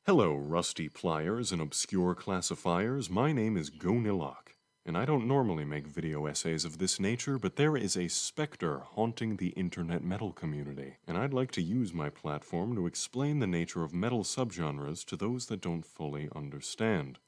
Hello, rusty pliers and obscure classifiers. My name is Gonilok, and I don't normally make video essays of this nature, but there is a specter haunting the internet metal community, and I'd like to use my platform to explain the nature of metal subgenres to those that don't fully understand.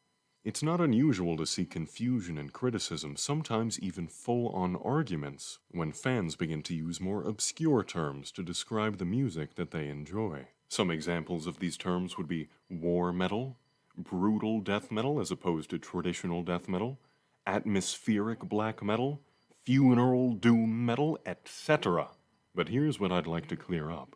It's not unusual to see confusion and criticism, sometimes even full-on arguments, when fans begin to use more obscure terms to describe the music that they enjoy. Some examples of these terms would be war metal, brutal death metal as opposed to traditional death metal, atmospheric black metal, funeral doom metal, etc. But here's what I'd like to clear up.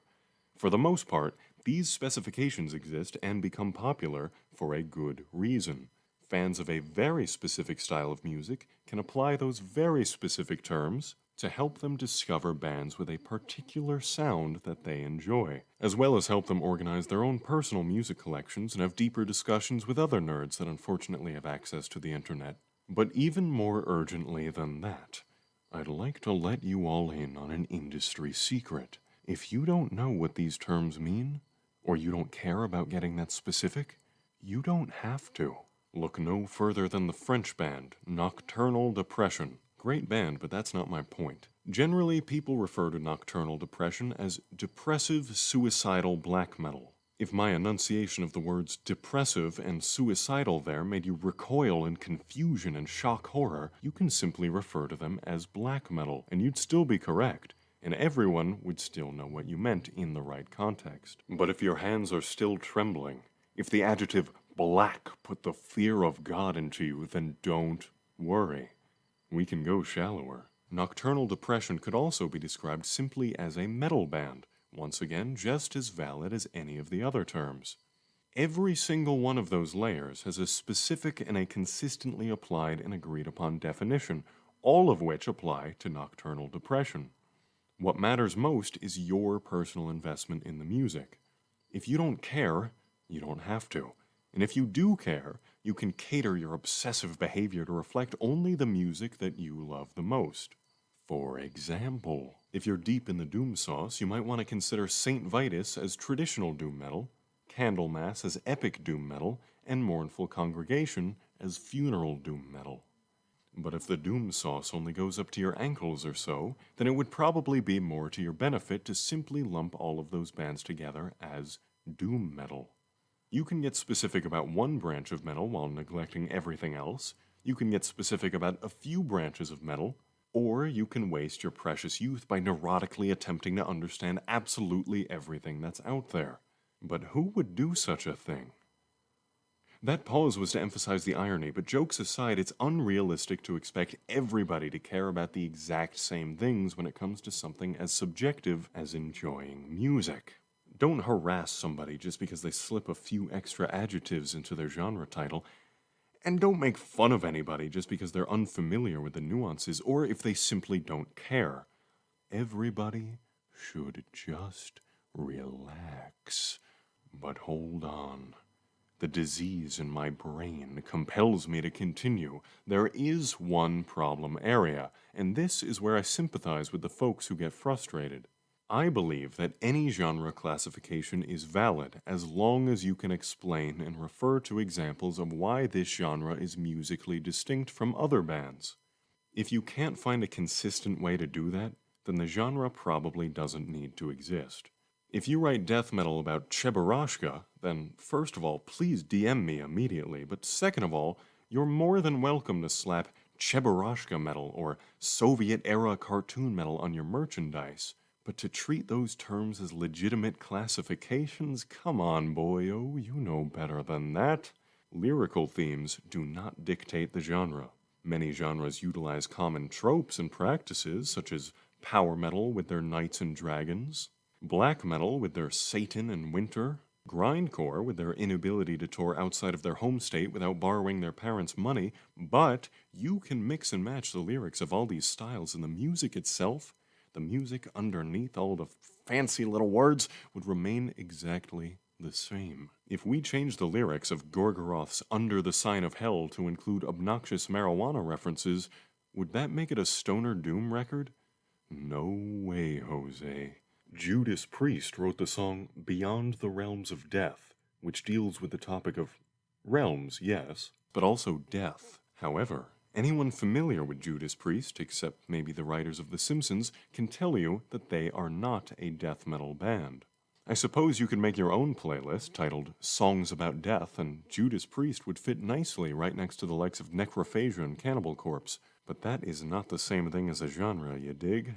For the most part, these specifications exist and become popular for a good reason. Fans of a very specific style of music can apply those very specific terms to help them discover bands with a particular sound that they enjoy, as well as help them organize their own personal music collections and have deeper discussions with other nerds that unfortunately have access to the internet. But even more urgently than that, I'd like to let you all in on an industry secret. If you don't know what these terms mean, or you don't care about getting that specific, you don't have to. Look no further than the French band, Nocturnal Depression. Great band, but that's not my point. Generally, people refer to Nocturnal Depression as depressive, suicidal black metal. If my enunciation of the words depressive and suicidal there made you recoil in confusion and shock horror, you can simply refer to them as black metal, and you'd still be correct, and everyone would still know what you meant in the right context. But if your hands are still trembling, if the adjective black put the fear of God into you, then don't worry. We can go shallower. Nocturnal Depression could also be described simply as a metal band, once again just as valid as any of the other terms. Every single one of those layers has a specific and a consistently applied and agreed upon definition, all of which apply to Nocturnal Depression. What matters most is your personal investment in the music. If you don't care, you don't have to. And if you do care, you can cater your obsessive behavior to reflect only the music that you love the most. For example, if you're deep in the doom sauce, you might want to consider Saint Vitus as traditional doom metal, Candlemas as epic doom metal, and Mournful Congregation as funeral doom metal. But if the doom sauce only goes up to your ankles or so, then it would probably be more to your benefit to simply lump all of those bands together as doom metal. You can get specific about one branch of metal while neglecting everything else, you can get specific about a few branches of metal, or you can waste your precious youth by neurotically attempting to understand absolutely everything that's out there. But who would do such a thing? That pause was to emphasize the irony, but jokes aside, it's unrealistic to expect everybody to care about the exact same things when it comes to something as subjective as enjoying music. Don't harass somebody just because they slip a few extra adjectives into their genre title, and don't make fun of anybody just because they're unfamiliar with the nuances or if they simply don't care. Everybody should just relax. But hold on. The disease in my brain compels me to continue. There is one problem area, and this is where I sympathize with the folks who get frustrated. I believe that any genre classification is valid as long as you can explain and refer to examples of why this genre is musically distinct from other bands. If you can't find a consistent way to do that, then the genre probably doesn't need to exist. If you write death metal about Cheburashka, then first of all, please DM me immediately, but second of all, you're more than welcome to slap Cheburashka metal or Soviet-era cartoon metal on your merchandise. But to treat those terms as legitimate classifications, come on, boyo, you know better than that. Lyrical themes do not dictate the genre. Many genres utilize common tropes and practices, such as power metal with their knights and dragons, black metal with their Satan and winter, grindcore with their inability to tour outside of their home state without borrowing their parents' money, but you can mix and match the lyrics of all these styles, and the music itself, the music underneath all the fancy little words, would remain exactly the same. If we change the lyrics of Gorgoroth's Under the Sign of Hell to include obnoxious marijuana references, would that make it a stoner doom record? No way, Jose. Judas Priest wrote the song Beyond the Realms of Death, which deals with the topic of realms, yes, but also death. However, anyone familiar with Judas Priest, except maybe the writers of The Simpsons, can tell you that they are not a death metal band. I suppose you could make your own playlist titled Songs About Death, and Judas Priest would fit nicely right next to the likes of Necrophagia and Cannibal Corpse, but that is not the same thing as a genre, you dig?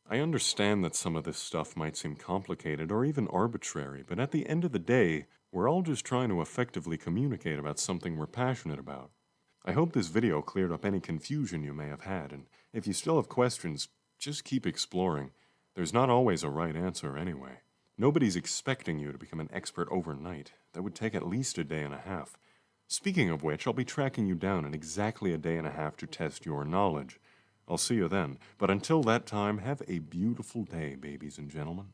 I understand that some of this stuff might seem complicated or even arbitrary, but at the end of the day, we're all just trying to effectively communicate about something we're passionate about. I hope this video cleared up any confusion you may have had, and if you still have questions, just keep exploring. There's not always a right answer anyway. Nobody's expecting you to become an expert overnight. That would take at least a day and a half. Speaking of which, I'll be tracking you down in exactly a day and a half to test your knowledge. I'll see you then, but until that time, have a beautiful day, babies and gentlemen.